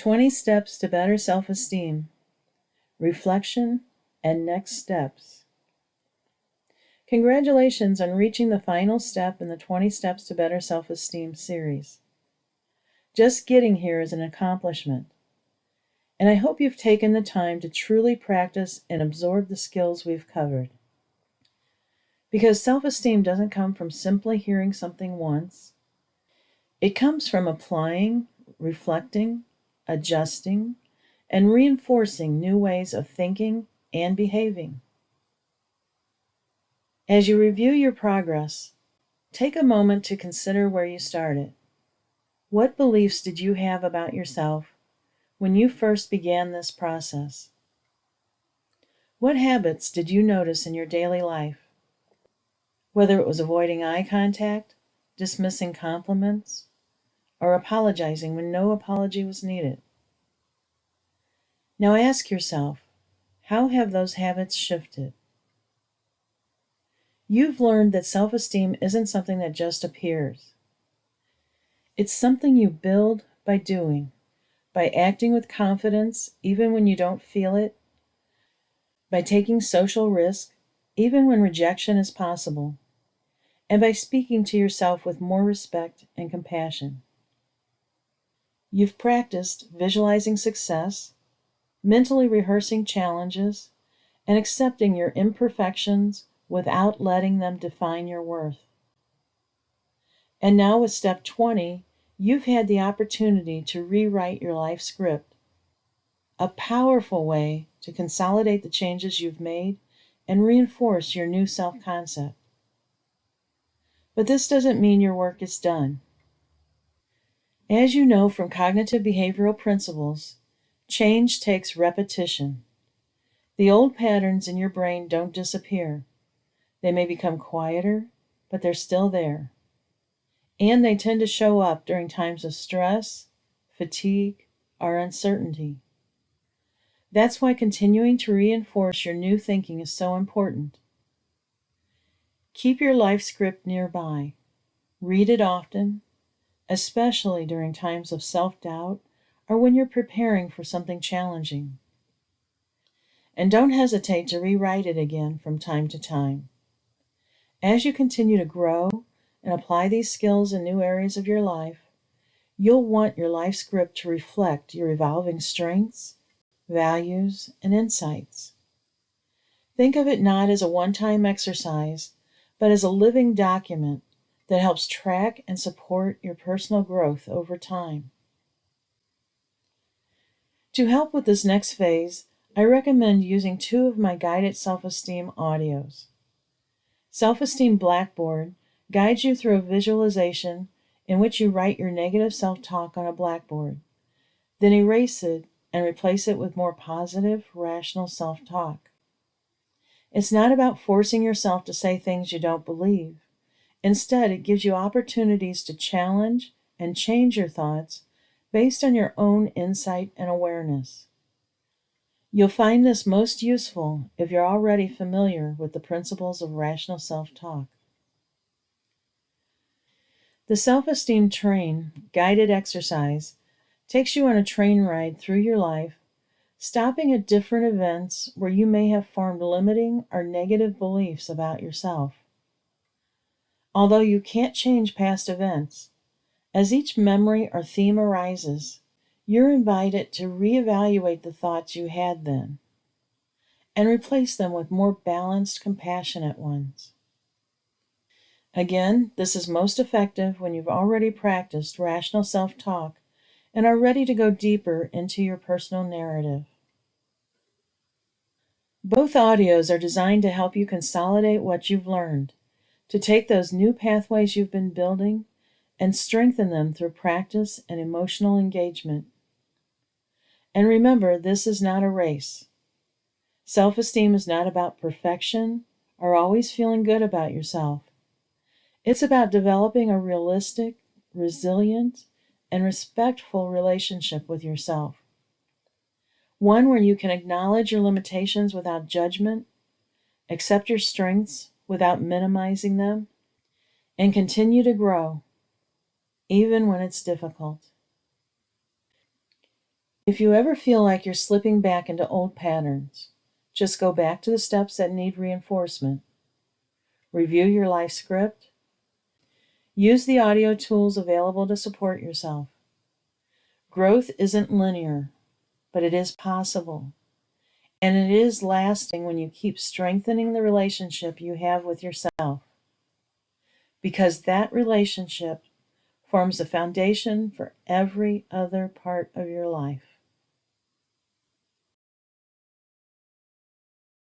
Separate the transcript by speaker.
Speaker 1: 20 Steps to Better Self-Esteem, Reflection, and Next Steps. Congratulations on reaching the final step in the 20 Steps to Better Self-Esteem series. Just getting here is an accomplishment, and I hope you've taken the time to truly practice and absorb the skills we've covered. Because self-esteem doesn't come from simply hearing something once. It comes from applying, reflecting, adjusting, and reinforcing new ways of thinking and behaving. As you review your progress, take a moment to consider where you started. What beliefs did you have about yourself when you first began this process? What habits did you notice in your daily life? Whether it was avoiding eye contact, dismissing compliments, or apologizing when no apology was needed. Now ask yourself, how have those habits shifted? You've learned that self-esteem isn't something that just appears. It's something you build by doing, by acting with confidence even when you don't feel it, by taking social risk even when rejection is possible, and by speaking to yourself with more respect and compassion. You've practiced visualizing success, mentally rehearsing challenges, and accepting your imperfections without letting them define your worth. And now with step 20, you've had the opportunity to rewrite your life script, a powerful way to consolidate the changes you've made and reinforce your new self-concept. But this doesn't mean your work is done. As you know from cognitive behavioral principles, change takes repetition. The old patterns in your brain don't disappear. They may become quieter, but they're still there. And they tend to show up during times of stress, fatigue, or uncertainty. That's why continuing to reinforce your new thinking is so important. Keep your life script nearby. Read it often, especially during times of self-doubt or when you're preparing for something challenging. And don't hesitate to rewrite it again from time to time. As you continue to grow and apply these skills in new areas of your life, you'll want your life script to reflect your evolving strengths, values, and insights. Think of it not as a one-time exercise, but as a living document that helps track and support your personal growth over time. To help with this next phase, I recommend using 2 of my guided self-esteem audios. Self-Esteem Blackboard guides you through a visualization in which you write your negative self-talk on a blackboard, then erase it and replace it with more positive, rational self-talk. It's not about forcing yourself to say things you don't believe. Instead, it gives you opportunities to challenge and change your thoughts based on your own insight and awareness. You'll find this most useful if you're already familiar with the principles of rational self-talk. The Self-Esteem Train guided exercise takes you on a train ride through your life, stopping at different events where you may have formed limiting or negative beliefs about yourself. Although you can't change past events, as each memory or theme arises, you're invited to reevaluate the thoughts you had then and replace them with more balanced, compassionate ones. Again, this is most effective when you've already practiced rational self-talk and are ready to go deeper into your personal narrative. Both audios are designed to help you consolidate what you've learned, to take those new pathways you've been building and strengthen them through practice and emotional engagement. And remember, this is not a race. Self-esteem is not about perfection or always feeling good about yourself. It's about developing a realistic, resilient, and respectful relationship with yourself. One where you can acknowledge your limitations without judgment, accept your strengths without minimizing them, and continue to grow, even when it's difficult. If you ever feel like you're slipping back into old patterns, just go back to the steps that need reinforcement. Review your life script. Use the audio tools available to support yourself. Growth isn't linear, but it is possible. And it is lasting when you keep strengthening the relationship you have with yourself. Because that relationship forms the foundation for every other part of your life.